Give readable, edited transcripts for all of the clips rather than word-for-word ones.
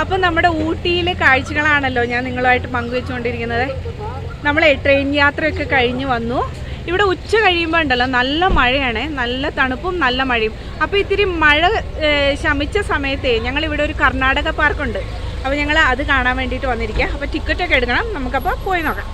അപ്പം നമ്മുടെ ഊട്ടിയിലെ കാഴ്ചകളാണല്ലോ ഞാൻ നിങ്ങളുമായിട്ട് പങ്കുവെച്ചുകൊണ്ടിരിക്കുന്നത്. നമ്മൾ ട്രെയിൻ യാത്രയൊക്കെ കഴിഞ്ഞ് വന്നു. ഇവിടെ ഉച്ച കഴിയുമ്പോൾ ഉണ്ടല്ലോ നല്ല മഴയാണ്, നല്ല തണുപ്പും നല്ല മഴയും. അപ്പോൾ ഇത്തിരി മഴ ശമിച്ച സമയത്തെ ഞങ്ങളിവിടെ ഒരു കർണാടക പാർക്കുണ്ട്. അപ്പോൾ ഞങ്ങൾ അത് കാണാൻ വേണ്ടിയിട്ട് വന്നിരിക്കുക. അപ്പോൾ ടിക്കറ്റൊക്കെ എടുക്കണം, നമുക്കപ്പോൾ പോയി നോക്കാം.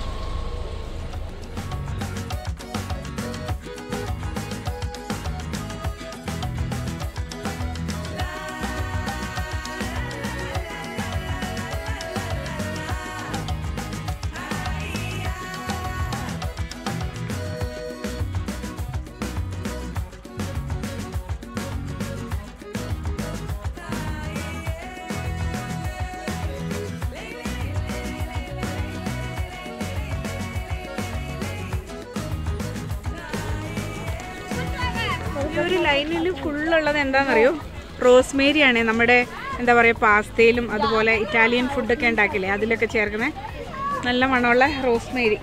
ഈ ഒരു ലൈനിൽ ഫുള്ളുള്ളത് എന്താണെന്നറിയോ? റോസ്മേരിയാണ്. നമ്മുടെ എന്താ പറയുക, പാസ്തയിലും അതുപോലെ ഇറ്റാലിയൻ ഫുഡൊക്കെ ഉണ്ടാക്കില്ലേ, അതിലൊക്കെ ചേർക്കുന്നത് നല്ല മണമുള്ള റോസ്മേരി.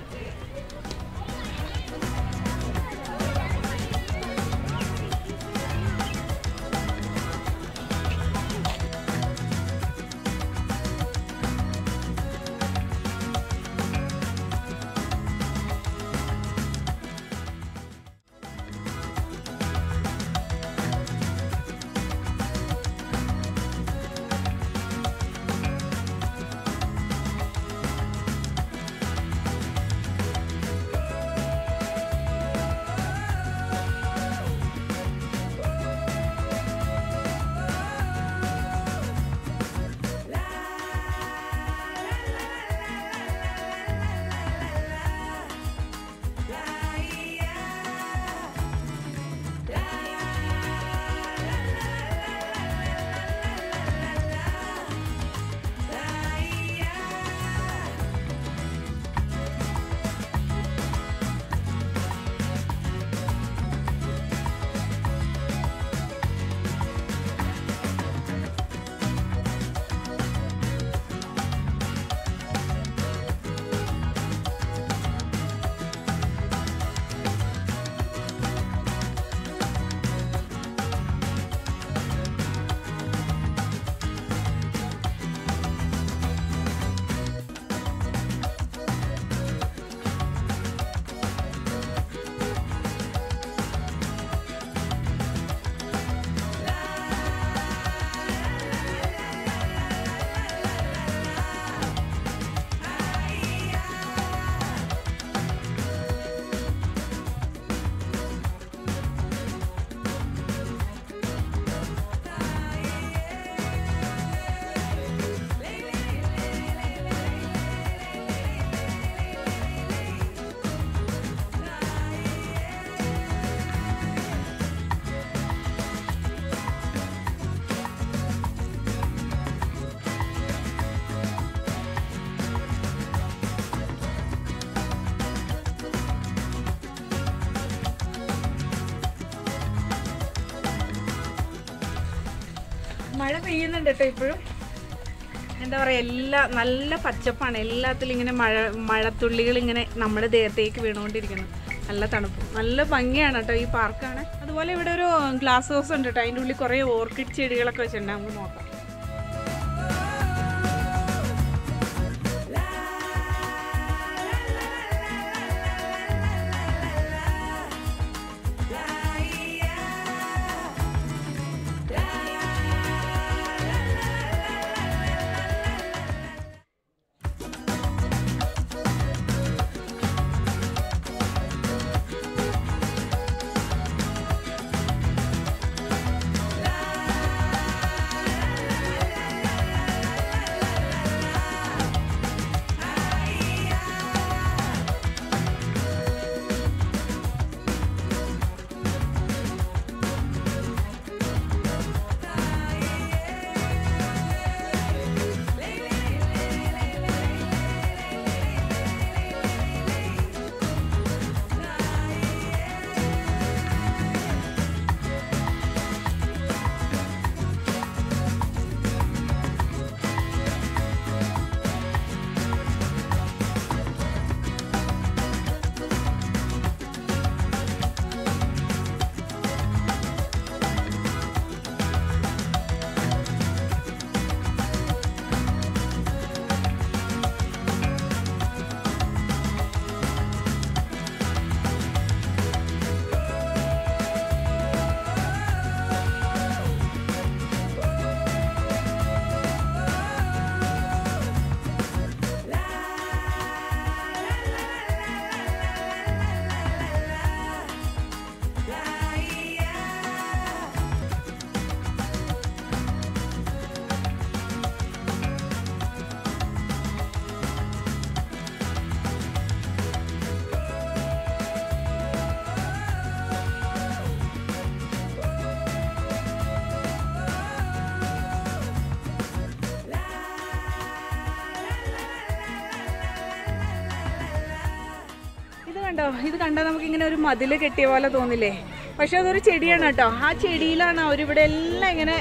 മഴ പെയ്യുന്നുണ്ട് കേട്ടോ ഇപ്പോഴും. എന്താ പറയുക, നല്ല പച്ചപ്പാണ്. എല്ലാത്തിലും ഇങ്ങനെ മഴത്തുള്ളികൾ ഇങ്ങനെ നമ്മുടെ ദേഹത്തേക്ക് വീണുകൊണ്ടിരിക്കുന്നു. നല്ല തണുപ്പ്, നല്ല ഭംഗിയാണ് കേട്ടോ ഈ പാർക്കാണ്. അതുപോലെ ഇവിടെ ഒരു ഗ്ലാസ് ഹൗസ് ഉണ്ട് കേട്ടോ, അതിൻ്റെ ഉള്ളിൽ കുറേ ഓർക്കിഡ് ചെടികളൊക്കെ വെച്ചിട്ടുണ്ട്. നമുക്ക് നോക്കാം. കണ്ടോ, ഇത് കണ്ടാൽ നമുക്കിങ്ങനെ ഒരു മതിൽ കെട്ടിയ പോലെ തോന്നില്ലേ? പക്ഷെ അതൊരു ചെടിയാണ് കേട്ടോ. ആ ചെടിയിലാണ് അവരിവിടെ എല്ലാം ഇങ്ങനെ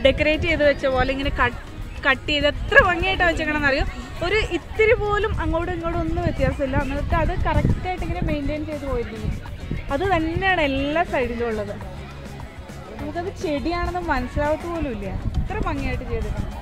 ഡെക്കറേറ്റ് ചെയ്ത് വെച്ച പോലെ ഇങ്ങനെ കട്ട് ചെയ്ത് എത്ര ഭംഗിയായിട്ടാണ് വെച്ചേക്കണമെന്ന് അറിയോ. ഒരു ഇത്തിരി പോലും അങ്ങോട്ടും ഇങ്ങോട്ടും ഒന്നും വ്യത്യാസമില്ല. എന്നിട്ട് അത് കറക്റ്റായിട്ട് ഇങ്ങനെ മെയിൻറ്റെയിൻ ചെയ്ത് പോയിരുന്നു. അത് തന്നെയാണ് എല്ലാ സൈഡിലും ഉള്ളത്. നമുക്കത് ചെടിയാണെന്ന് മനസ്സിലാവത്ത് പോലും ഇല്ല, അത്ര ഭംഗിയായിട്ട് ചെയ്തിട്ടുണ്ട്.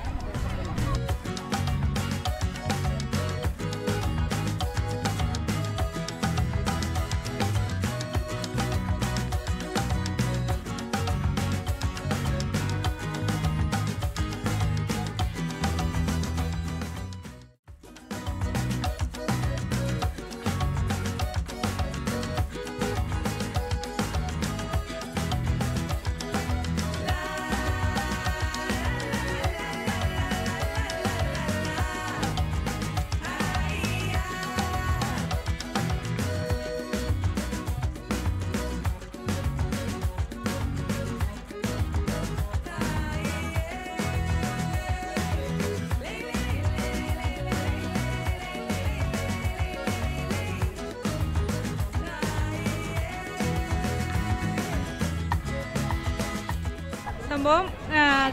സംഭവം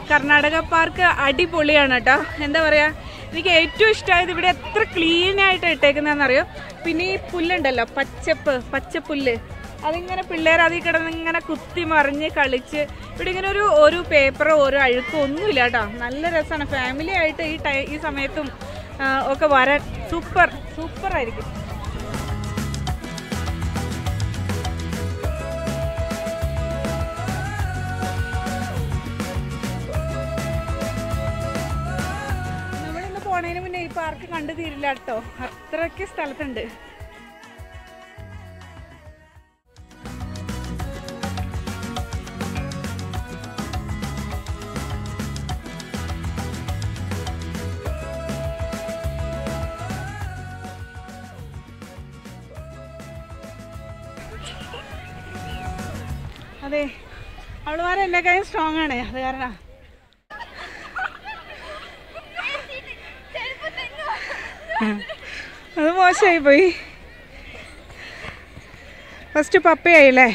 കർണാടക പാർക്ക് അടിപൊളിയാണ് കേട്ടോ. എന്താ പറയുക, എനിക്ക് ഏറ്റവും ഇഷ്ടമായത് ഇവിടെ എത്ര ക്ലീനായിട്ട് ഇട്ടേക്കുന്നതെന്നറിയോ. പിന്നെ ഈ പുല്ലുണ്ടല്ലോ, പച്ചപ്പുല്ല്, അതിങ്ങനെ പിള്ളേർ അതിൽ കിടന്ന് ഇങ്ങനെ കുത്തി മറിഞ്ഞ് കളിച്ച് ഇവിടെ ഇങ്ങനെ ഒരു പേപ്പറോ ഒരു അഴുക്കോ ഒന്നുമില്ല കേട്ടോ. നല്ല രസമാണ് ഫാമിലി ആയിട്ട് ഈ സമയത്തും ഒക്കെ വരാൻ. സൂപ്പറായിരിക്കും. പോണതിന് മുന്നേ ഈ പാർക്ക് കണ്ടു തീരില്ല കേട്ടോ, അത്രയ്ക്ക് സ്ഥലത്തുണ്ട്. അതെ, അവളുമാരെല്ലാക്കായും സ്ട്രോങ് ആണ്, അത് കാരണം. അത് മോശമായി പോയി. ഫസ്റ്റ് പപ്പയായില്ലേ?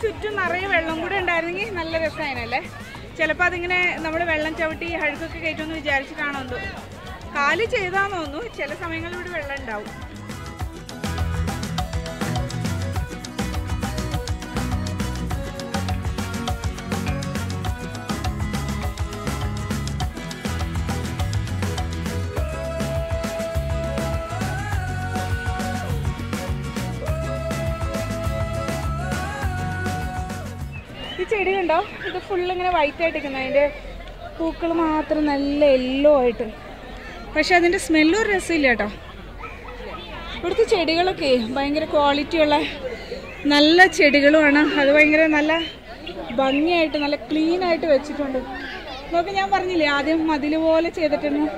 ചുറ്റും നിറയെ വെള്ളം കൂടെ ഉണ്ടായിരുന്നെങ്കിൽ നല്ല രസമായിരുന്നല്ലേ. ചിലപ്പോൾ അതിങ്ങനെ നമ്മൾ വെള്ളം ചവിട്ടി അഴുക്കൊക്കെ കയറ്റുമെന്ന് വിചാരിച്ചിട്ടാണോ കാല് ചെയ്താന്ന് തോന്നുന്നു. ചില സമയങ്ങളിൽ ഇവിടെ വെള്ളം ഉണ്ടാവും. ഈ ചെടി കണ്ടോ, ഇത് ഫുള്ളിങ്ങനെ വൈറ്റ് ആയിട്ടിരിക്കുന്നത്, അതിൻ്റെ പൂക്കൾ മാത്രം നല്ല യെല്ലോ ആയിട്ട്. പക്ഷെ അതിൻ്റെ സ്മെല്ലും ഒരു രസമില്ല കേട്ടോ. ഇവിടുത്തെ ചെടികളൊക്കെ ഭയങ്കര ക്വാളിറ്റിയുള്ള നല്ല ചെടികളുമാണ്. അത് ഭയങ്കര നല്ല ഭംഗിയായിട്ട് നല്ല ക്ലീനായിട്ട് വെച്ചിട്ടുണ്ട്. നോക്കി, ഞാൻ പറഞ്ഞില്ലേ ആദ്യം മതിൽ പോലെ ചെയ്തിട്ടുണ്ട്.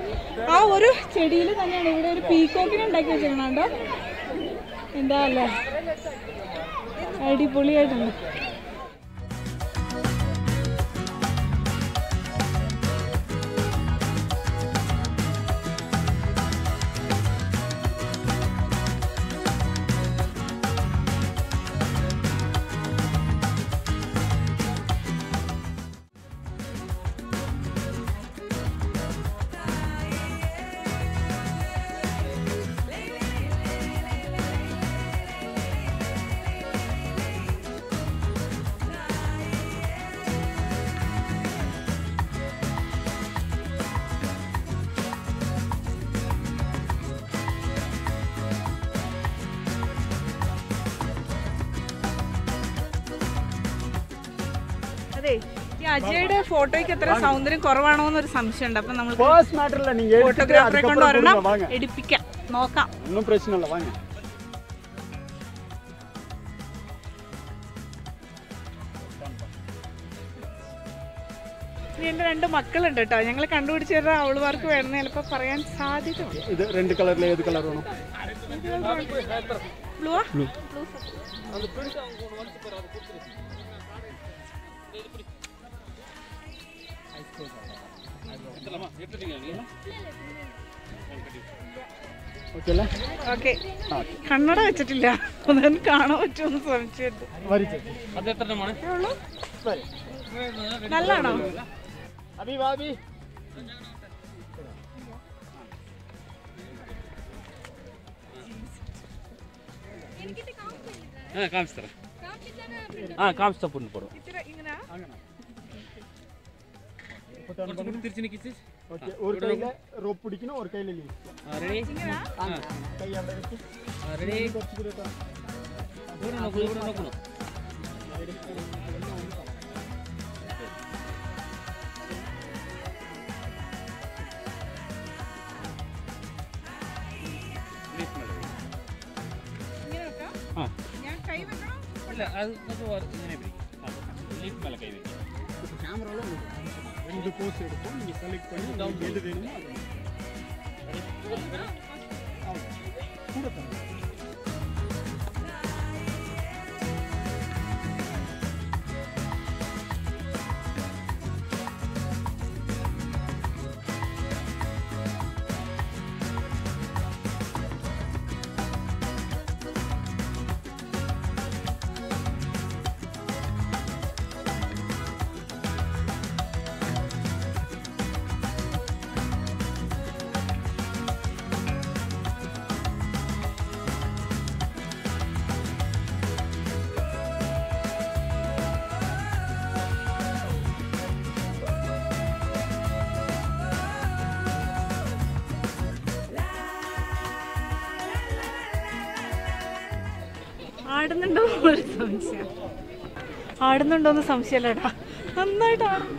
ആ ഒരു ചെടിയിൽ തന്നെയാണ് ഇവിടെ ഒരു പീക്കോക്കിനെ ഉണ്ടാക്കി വെച്ചിട്ടുണ്ടോ. എന്താ അല്ലേ, അടിപൊളിയായിട്ടുണ്ട്. അജയുടെ ഫോട്ടോയ്ക്ക് എത്ര സൗന്ദര്യം കുറവാണോ എന്നൊരു സംശയമുണ്ട്. അപ്പൊ നമ്മൾ நீங்க ഫോട്ടോഗ്രാഫറെ കൊണ്ടുവരണം, എടുപ്പിക്കാം, നോക്കാം. ഒന്നും പ്രശ്നമില്ല, വാങ്ങ. എന്റെ 2 മക്കളുണ്ട് കേട്ടോ. ഞങ്ങൾ കണ്ടുപിടിച്ചു തരാം. അവളുമാർക്ക് വേണമെന്ന് ചിലപ്പോ പറയാൻ സാധ്യത. ഇത് 2 കളറിൽ ഏത് കളർ വേണം? ബ്ലൂ. ഓക്കെ, കണ്ണട വെച്ചിട്ടില്ല, അതൊന്നും കാണാൻ പറ്റുമെന്ന് സംശയമുണ്ട്. നല്ലാണോ? കാമിച്ചു പോടും. ഒരു കയ്യില് റോപ്പ് പിടിക്കണം, ഒരു കയ്യില് ரெண்டு போஸ் எடுப்போம். நீங்க செலக்ட் பண்ணி எது வேணுமோ கூட தரணும். ആടുന്നുണ്ടോന്ന് സംശയമല്ലേടാ, നന്നായിട്ട് ആടും.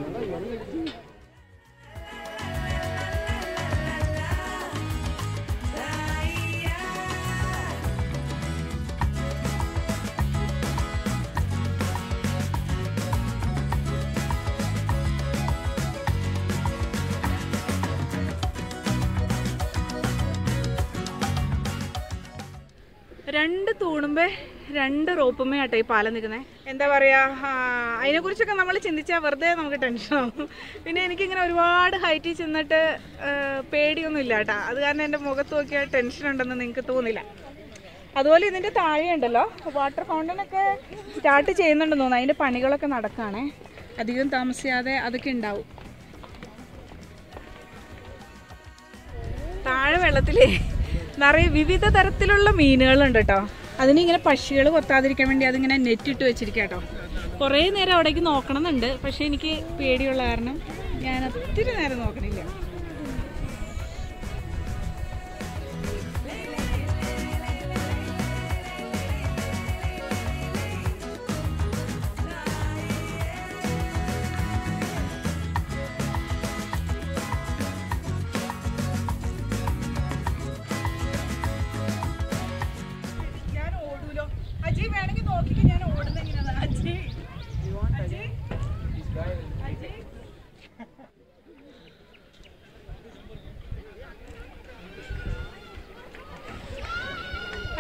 രണ്ട് തൂണുമ്പേ 2 റോപ്പുമേ ആട്ടെ ഈ പാലം നിൽക്കുന്നത്. എന്താ പറയുക, അതിനെക്കുറിച്ചൊക്കെ നമ്മൾ ചിന്തിച്ചാൽ വെറുതെ നമുക്ക് ടെൻഷനാവും. പിന്നെ എനിക്കിങ്ങനെ ഒരുപാട് ഹൈറ്റിൽ ചെന്നിട്ട് പേടിയൊന്നും ഇല്ല കേട്ടോ. അത് കാരണം എൻ്റെ മുഖത്ത് നോക്കിയാൽ ടെൻഷൻ ഉണ്ടെന്ന് നിങ്ങൾക്ക് തോന്നില്ല. അതുപോലെ ഇതിൻ്റെ താഴെ ഉണ്ടല്ലോ വാട്ടർ ഫൗണ്ടനൊക്കെ സ്റ്റാർട്ട് ചെയ്യുന്നുണ്ടെന്ന് തോന്നുന്നു. അതിൻ്റെ പണികളൊക്കെ നടക്കുകയാണേ, അധികം താമസിയാതെ അതൊക്കെ ഉണ്ടാവും. താഴെ വെള്ളത്തിലേ നിറയെ വിവിധ തരത്തിലുള്ള മീനുകളുണ്ട് കേട്ടോ. അതിനിങ്ങനെ പക്ഷികൾ കൊത്താതിരിക്കാൻ വേണ്ടി അതിങ്ങനെ നെറ്റിട്ട് വെച്ചിരിക്കുക കേട്ടോ. കുറേ നേരം അവിടേക്ക് നോക്കണമെന്നുണ്ട്, പക്ഷെ എനിക്ക് പേടിയുള്ള കാരണം ഞാൻ ഒത്തിരി നേരം നോക്കണില്ല.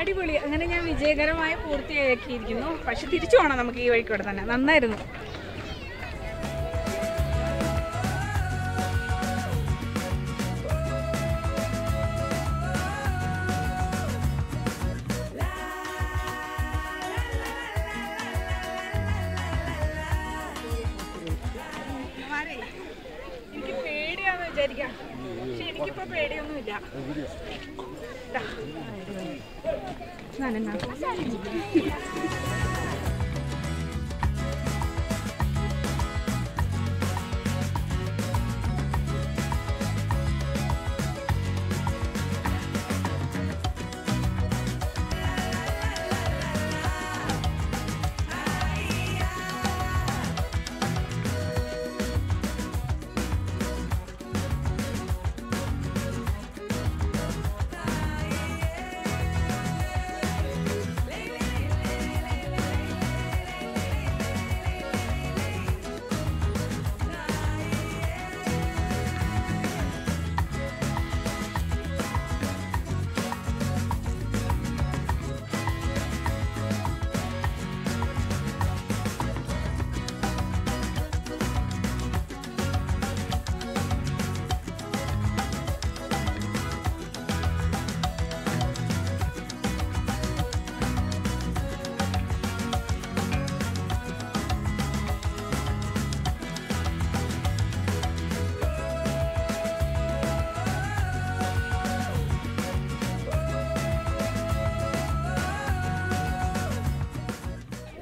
അടിപൊളി. അങ്ങനെ ഞാൻ വിജയകരമായി പൂർത്തിയാക്കിയിരിക്കുന്നു. പക്ഷെ തിരിച്ചു പോകണം നമുക്ക് ഈ വഴിക്കൂടെ തന്നെ. നന്നായിരുന്നു. എനിക്ക് പേടിയാന്ന് വിചാരിക്കാം, പക്ഷെ എനിക്കിപ്പോ പേടിയൊന്നുമില്ല.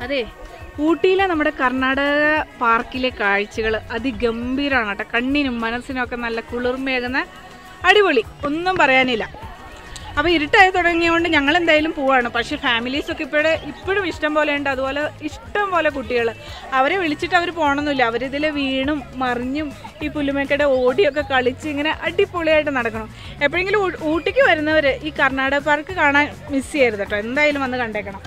അതെ, ഊട്ടിയിലെ നമ്മുടെ കർണാടക പാർക്കിലെ കാഴ്ചകൾ അതിഗംഭീരമാണ് കേട്ടോ. കണ്ണിനും മനസ്സിനും ഒക്കെ നല്ല കുളിർമേകുന്ന അടിപൊളി, ഒന്നും പറയാനില്ല. അപ്പോൾ ഇരുട്ടായി തുടങ്ങിയതുകൊണ്ട് ഞങ്ങൾ എന്തായാലും പോവാണ്. പക്ഷേ ഫാമിലീസൊക്കെ ഇപ്പോഴും ഇഷ്ടം പോലെ ഉണ്ട്. അതുപോലെ ഇഷ്ടം പോലെ കുട്ടികൾ. അവരെ വിളിച്ചിട്ട് അവർ പോകണമെന്നില്ല. അവരിതിൽ വീണും മറിഞ്ഞും ഈ പുല്ലുമേക്കടെ ഓടിയൊക്കെ കളിച്ച് ഇങ്ങനെ അടിപൊളിയായിട്ട് നടക്കണം. എപ്പോഴെങ്കിലും ഊട്ടിക്ക് വരുന്നവർ ഈ കർണാടക പാർക്ക് കാണാൻ മിസ് ചെയ്യരുത് കേട്ടോ. എന്തായാലും വന്ന് കണ്ടേക്കണം.